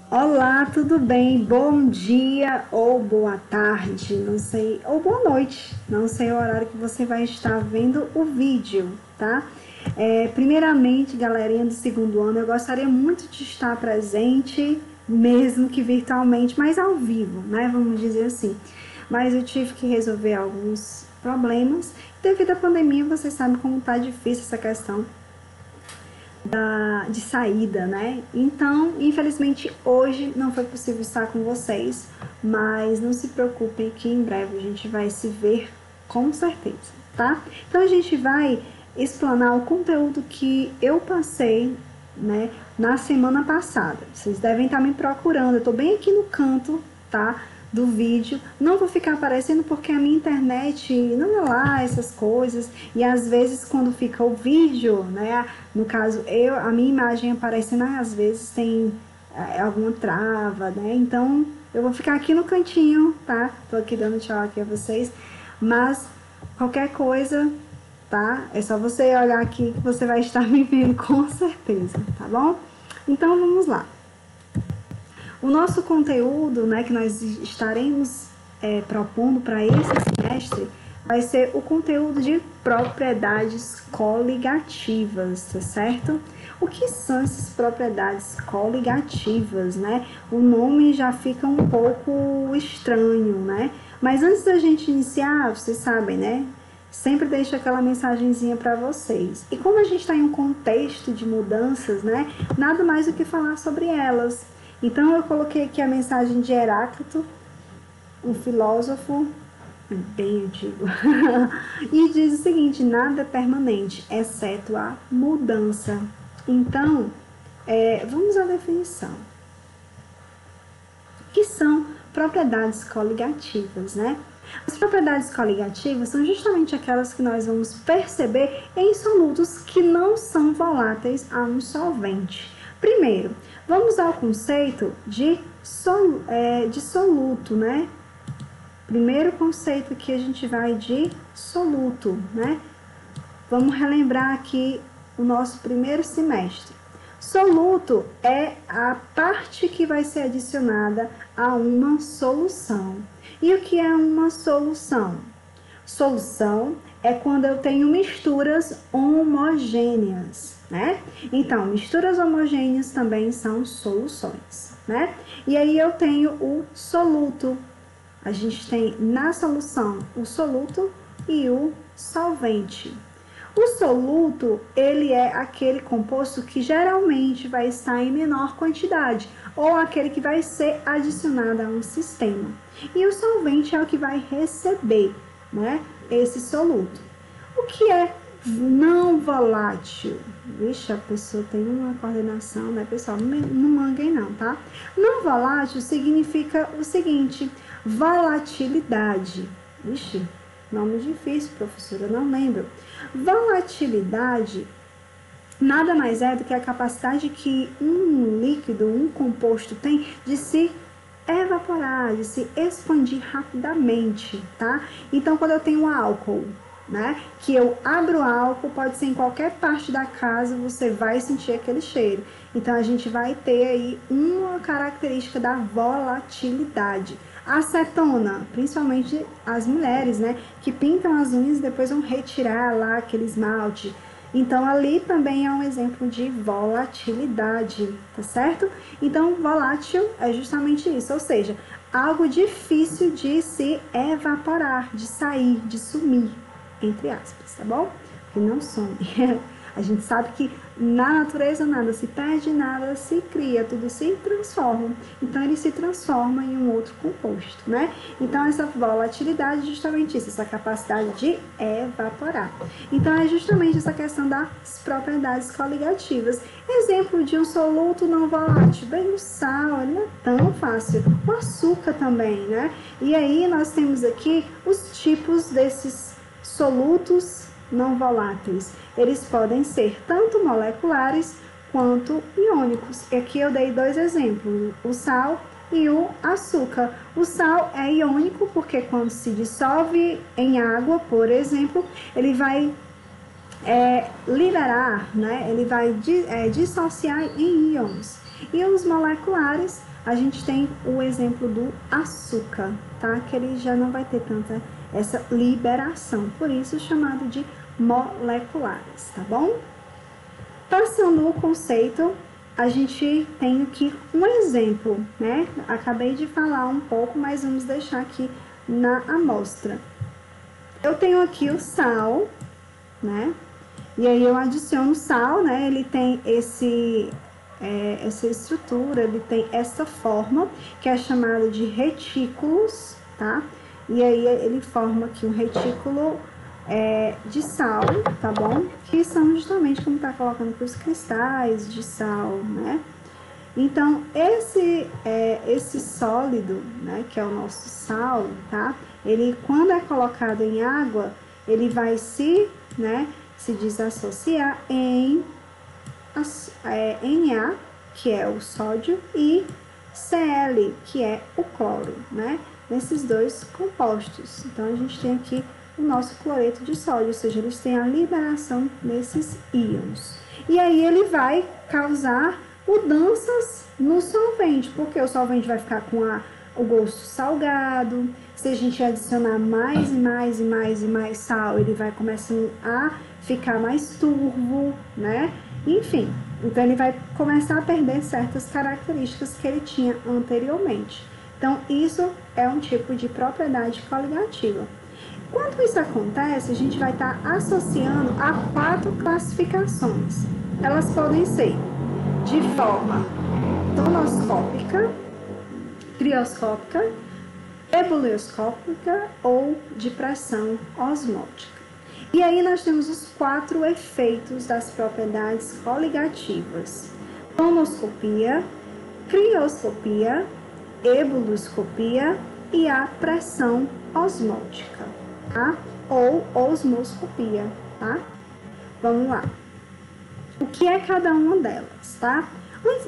Olá, tudo bem? Bom dia ou boa tarde, não sei, ou boa noite, não sei o horário que você vai estar vendo o vídeo, tá? Primeiramente, galerinha do segundo ano, eu gostaria muito de estar presente, mesmo que virtualmente, mas ao vivo, né? Vamos dizer assim. Mas eu tive que resolver alguns problemas. Devido à pandemia, vocês sabem como tá difícil essa questão de saída, né? Então, infelizmente, hoje não foi possível estar com vocês, mas não se preocupem que em breve a gente vai se ver com certeza, tá? Então, a gente vai explanar o conteúdo que eu passei, né, na semana passada. Vocês devem estar me procurando, eu tô bem aqui no canto, tá? Do vídeo, não vou ficar aparecendo porque a minha internet não é lá essas coisas, e às vezes quando fica o vídeo, né, no caso a minha imagem aparecendo, às vezes tem alguma trava, né, então eu vou ficar aqui no cantinho, tá, tô aqui dando tchau aqui a vocês, mas qualquer coisa, tá, é só você olhar aqui que você vai estar me vendo com certeza, tá bom? Então vamos lá. O nosso conteúdo, né, que nós estaremos propondo para esse semestre vai ser o conteúdo de propriedades coligativas, tá certo? O que são essas propriedades coligativas, né? O nome já fica um pouco estranho, né? Mas antes da gente iniciar, vocês sabem, né? Sempre deixo aquela mensagenzinha para vocês. E como a gente está em um contexto de mudanças, né? Nada mais do que falar sobre elas. Então eu coloquei aqui a mensagem de Heráclito, um filósofo bem antigo, e diz o seguinte: nada é permanente, exceto a mudança. Então, vamos à definição. O que são propriedades coligativas, né? As propriedades coligativas são justamente aquelas que nós vamos perceber em solutos que não são voláteis a um solvente. Primeiro, vamos ao conceito de soluto, né? Primeiro conceito que a gente vai de soluto, né? Vamos relembrar aqui o nosso primeiro semestre. Soluto é a parte que vai ser adicionada a uma solução. E o que é uma solução? Solução é quando eu tenho misturas homogêneas, né? Então, misturas homogêneas também são soluções, né? E aí eu tenho o soluto. A gente tem na solução o soluto e o solvente. O soluto, ele é aquele composto que geralmente vai estar em menor quantidade, ou aquele que vai ser adicionado a um sistema. E o solvente é o que vai receber, né, esse soluto. O que é não volátil? Vixe, a pessoa tem uma coordenação, né, pessoal? Não manguem não, tá? Não volátil significa o seguinte: volatilidade. Vixe, nome difícil, professora, eu não lembro. Volatilidade nada mais é do que a capacidade que um líquido, um composto tem de se evaporar, de se expandir rapidamente, tá? Então, quando eu tenho álcool, né, que eu abro álcool, pode ser em qualquer parte da casa, você vai sentir aquele cheiro. Então, a gente vai ter aí uma característica da volatilidade. Acetona, principalmente as mulheres, né, que pintam as unhas e depois vão retirar lá aquele esmalte. Então, ali também é um exemplo de volatilidade, tá certo? Então, volátil é justamente isso, ou seja, algo difícil de se evaporar, de sair, de sumir, entre aspas, tá bom? Porque não some. A gente sabe que na natureza nada se perde, nada se cria, tudo se transforma. Então, ele se transforma em um outro composto, né? Então, essa volatilidade é justamente isso, essa capacidade de evaporar. Então, é justamente essa questão das propriedades coligativas. Exemplo de um soluto não volátil, bem, o sal, ele não é tão fácil. O açúcar também, né? E aí, nós temos aqui os tipos desses solutos não voláteis. Eles podem ser tanto moleculares quanto iônicos. Aqui eu dei dois exemplos, o sal e o açúcar. O sal é iônico porque quando se dissolve em água, por exemplo, ele vai liberar, né? Ele vai dissociar em íons. Íons moleculares, a gente tem o exemplo do açúcar, tá? Que ele já não vai ter tanta essa liberação, por isso chamado de moleculares, tá bom? Passando o conceito, a gente tem aqui um exemplo, né? Acabei de falar um pouco, mas vamos deixar aqui na amostra. Eu tenho aqui o sal, né? E aí eu adiciono sal, né? Ele tem essa estrutura, ele tem essa forma, que é chamada de retículos, tá? E aí ele forma aqui um retículo de sal, tá bom? Que são justamente como tá colocando aqui os cristais de sal, né? Então, esse sólido, né, que é o nosso sal, tá? Ele, quando é colocado em água, ele vai se desassociar em Na, que é o sódio, e Cl, que é o cloro, né? Nesses dois compostos. Então, a gente tem aqui o nosso cloreto de sódio, ou seja, eles têm a liberação desses íons. E aí, ele vai causar mudanças no solvente, porque o solvente vai ficar com o gosto salgado. Se a gente adicionar mais e mais sal, ele vai começando a ficar mais turvo, né? Enfim, então ele vai começar a perder certas características que ele tinha anteriormente. Então, isso é um tipo de propriedade coligativa. Quando isso acontece, a gente vai estar associando a 4 classificações. Elas podem ser de forma tonoscópica, crioscópica, ebulioscópica ou de pressão osmótica. E aí nós temos os 4 efeitos das propriedades coligativas: tonoscopia, crioscopia, ebulioscopia e a pressão osmótica, tá? Ou osmoscopia, tá? Vamos lá. O que é cada uma delas, tá?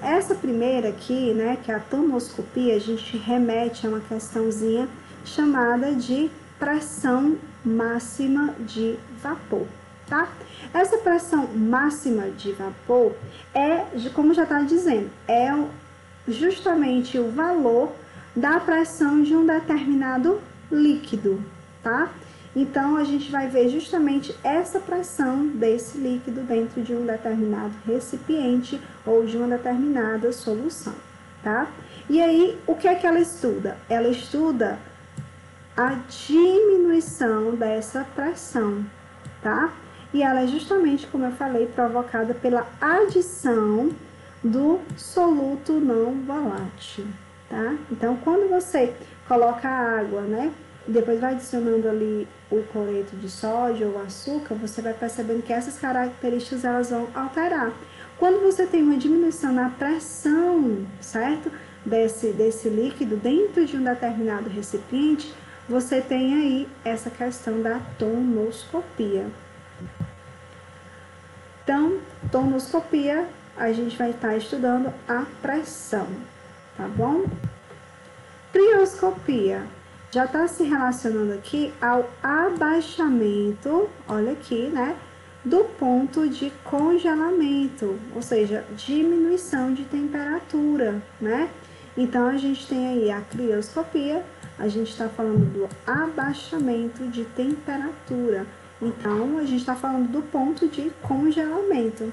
Essa primeira aqui, né, que é a tonoscopia, a gente remete a uma questãozinha chamada de pressão máxima de vapor, tá? Essa pressão máxima de vapor como já está dizendo, é justamente o valor da pressão de um determinado líquido, tá? Então, a gente vai ver justamente essa pressão desse líquido dentro de um determinado recipiente ou de uma determinada solução, tá? E aí, o que é que ela estuda? Ela estuda a diminuição dessa pressão, tá? E ela é justamente, como eu falei, provocada pela adição do soluto não volátil, tá? Então, quando você coloca a água, né, e depois vai adicionando ali o cloreto de sódio ou açúcar, você vai percebendo que essas características elas vão alterar. Quando você tem uma diminuição na pressão, certo? Desse líquido dentro de um determinado recipiente, você tem aí essa questão da tonoscopia. Então, tonoscopia, a gente vai estar estudando a pressão, tá bom? Crioscopia já está se relacionando aqui ao abaixamento, olha aqui, né, do ponto de congelamento, ou seja, diminuição de temperatura, né? Então, a gente tem aí a crioscopia, a gente está falando do abaixamento de temperatura. Então, a gente está falando do ponto de congelamento.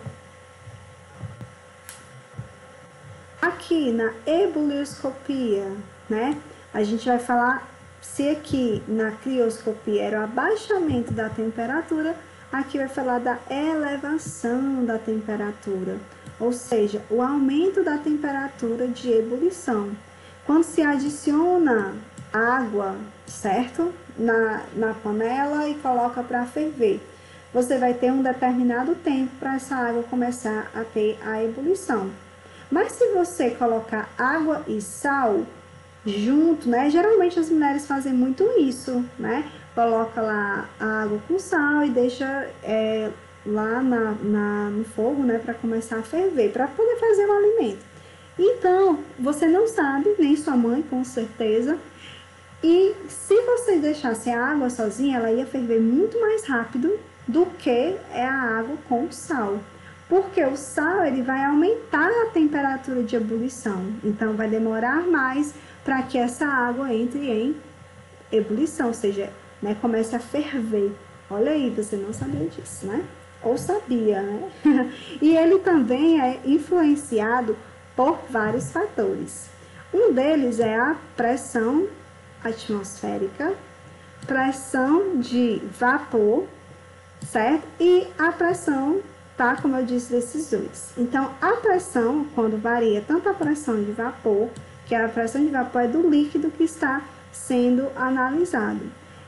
Aqui na ebulioscopia, né, a gente vai falar, se aqui na crioscopia era o abaixamento da temperatura, aqui vai falar da elevação da temperatura, ou seja, o aumento da temperatura de ebulição. Quando se adiciona água, certo? Na panela e coloca para ferver, você vai ter um determinado tempo para essa água começar a ter a ebulição. Mas se você colocar água e sal junto, né? Geralmente as mulheres fazem muito isso, né? Coloca lá a água com sal e deixa lá no fogo, né? Para começar a ferver, para poder fazer o alimento. Então, você não sabe, nem sua mãe, com certeza. E se você deixasse a água sozinha, ela ia ferver muito mais rápido, do que é a água com sal. Porque o sal ele vai aumentar a temperatura de ebulição, então vai demorar mais para que essa água entre em ebulição, ou seja, né, comece a ferver. Olha aí, você não sabia disso, né? Ou sabia, né? E ele também é influenciado por vários fatores. Um deles é a pressão atmosférica, pressão de vapor, certo? E a pressão, tá? Como eu disse, desses dois. Então, a pressão, quando varia tanto a pressão de vapor, que a pressão de vapor é do líquido que está sendo analisado,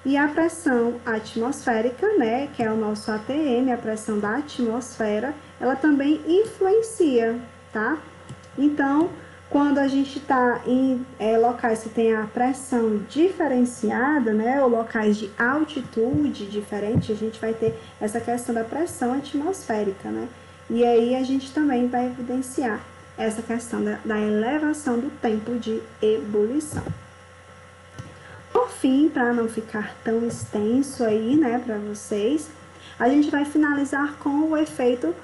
e a pressão atmosférica, né, que é o nosso ATM, a pressão da atmosfera, ela também influencia, tá? Então, quando a gente está em locais que tem a pressão diferenciada, né, ou locais de altitude diferente, a gente vai ter essa questão da pressão atmosférica, né? E aí a gente também vai evidenciar essa questão da elevação do tempo de ebulição. Por fim, para não ficar tão extenso aí, né, para vocês, a gente vai finalizar com o efeito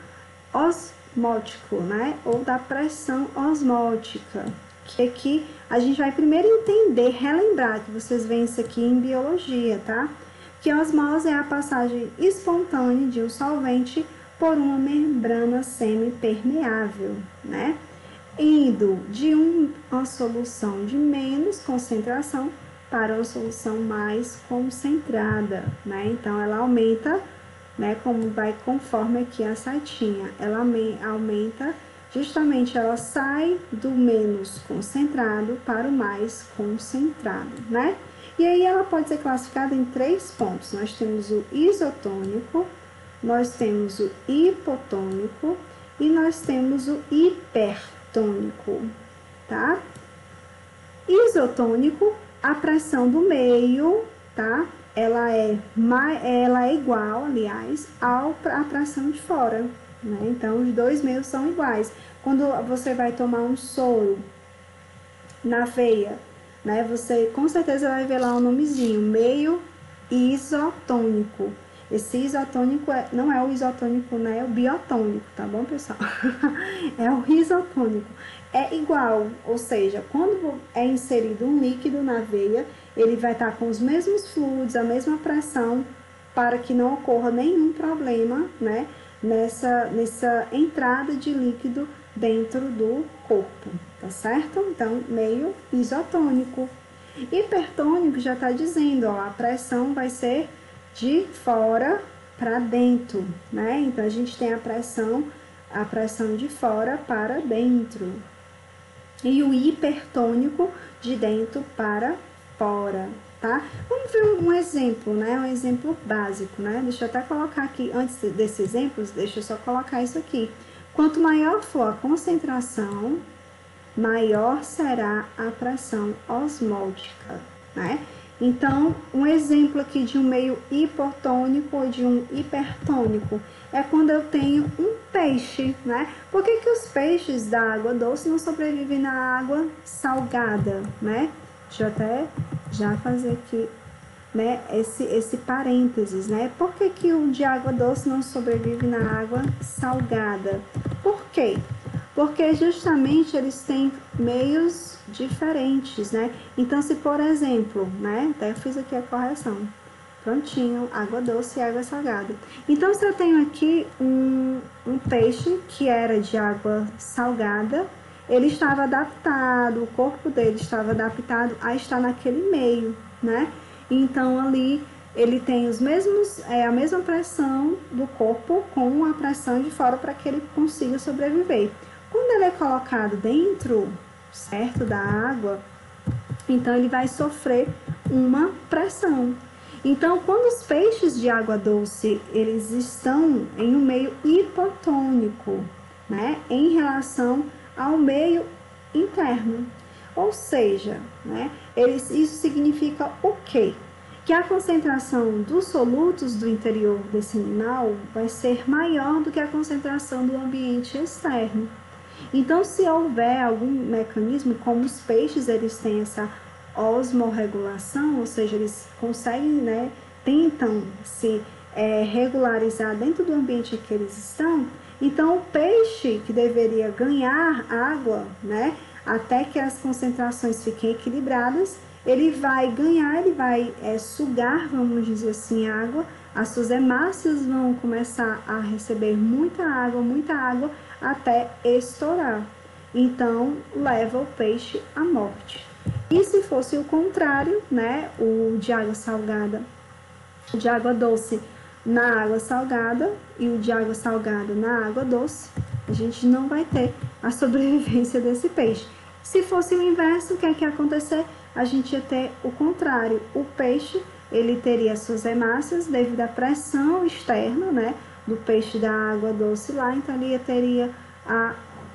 osmótico, né, ou da pressão osmótica, que aqui a gente vai primeiro entender, relembrar, que vocês veem isso aqui em biologia, tá? Que a osmose é a passagem espontânea de um solvente por uma membrana semipermeável, né, indo de uma solução de menos concentração para uma solução mais concentrada, né? Então, ela aumenta, né? Como vai conforme aqui a setinha, ela aumenta, justamente ela sai do menos concentrado para o mais concentrado, né? E aí ela pode ser classificada em 3 pontos. Nós temos o isotônico, nós temos o hipotônico e nós temos o hipertônico, tá? Isotônico, a pressão do meio, tá? Ela é igual, aliás, à pressão de fora, né? Então, os dois meios são iguais. Quando você vai tomar um soro na veia, né? Você com certeza vai ver lá o nomezinho, meio isotônico. Esse isotônico não é o isotônico, né? É o biotônico, tá bom, pessoal? É o isotônico. É igual, ou seja, quando é inserido um líquido na veia, ele vai estar com os mesmos fluidos, a mesma pressão, para que não ocorra nenhum problema, né, nessa entrada de líquido dentro do corpo, tá certo? Então, meio isotônico. Hipertônico já está dizendo, ó, a pressão vai ser de fora para dentro, né? Então, a gente tem a pressão de fora para dentro. E o hipertônico de dentro para fora, tá? Vamos ver um exemplo, né? Um exemplo básico, né? Deixa eu até colocar aqui, antes desses exemplos, deixa eu só colocar isso aqui. Quanto maior for a concentração, maior será a pressão osmótica, né? Então, um exemplo aqui de um meio hipotônico ou de um hipertônico é quando eu tenho um peixe, né? Por que os peixes da água doce não sobrevivem na água salgada, né? Deixa eu até já fazer aqui, né, esse parênteses, né? Por que o de água doce não sobrevive na água salgada? Por quê? Porque justamente eles têm meios diferentes, né? Então, se por exemplo, né, até fiz aqui a correção, prontinho, água doce e água salgada. Então, se eu tenho aqui um peixe que era de água salgada, ele estava adaptado, o corpo dele estava adaptado a estar naquele meio, né? Então, ali ele tem os mesmos, a mesma pressão do corpo com a pressão de fora para que ele consiga sobreviver. Quando ele é colocado dentro, certo, da água, então ele vai sofrer uma pressão. Então, quando os peixes de água doce, eles estão em um meio hipotônico, né, em relação ao meio interno. Ou seja, né, isso significa o quê? Que a concentração dos solutos do interior desse animal vai ser maior do que a concentração do ambiente externo. Então, se houver algum mecanismo, como os peixes, eles têm essa osmorregulação, ou seja, eles conseguem, né, tentam se regularizar dentro do ambiente que eles estão, então o peixe que deveria ganhar água, né, até que as concentrações fiquem equilibradas, ele vai ganhar, ele vai sugar, vamos dizer assim, água, as suas hemácias vão começar a receber muita água, até estourar. Então, leva o peixe à morte. E se fosse o contrário, né, o de água salgada, o de água doce na água salgada e o de água salgada na água doce, a gente não vai ter a sobrevivência desse peixe. Se fosse o inverso, o que é que ia acontecer? A gente ia ter o contrário. O peixe, ele teria suas hemácias devido à pressão externa, né, do peixe da água doce lá, então ele teria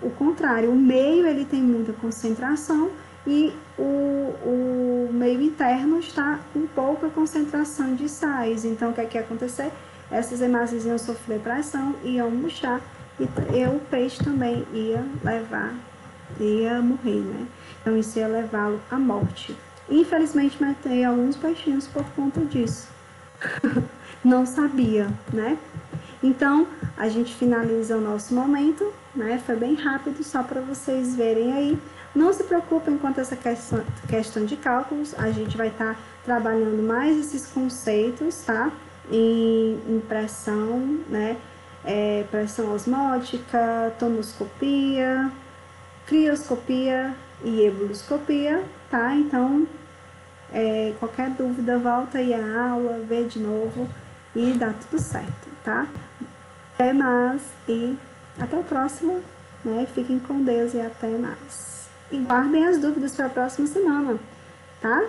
o contrário. O meio, ele tem muita concentração e o meio interno está com pouca concentração de sais. Então, o que é que ia acontecer? Essas hemácias iam sofrer pressão, iam murchar e o peixe também ia morrer, né? Então, isso ia levá-lo à morte. Infelizmente, matei alguns peixinhos por conta disso. Não sabia, né? Então, a gente finaliza o nosso momento, né? Foi bem rápido, só para vocês verem aí. Não se preocupem quanto a essa questão de cálculos, a gente vai estar trabalhando mais esses conceitos, tá? Em pressão, né? Pressão osmótica, tonoscopia, crioscopia e ebuloscopia, tá? Então, qualquer dúvida, volta aí a aula, vê de novo e dá tudo certo, tá? Até mais e até o próximo, né? Fiquem com Deus e até mais. E guardem as dúvidas para a próxima semana, tá?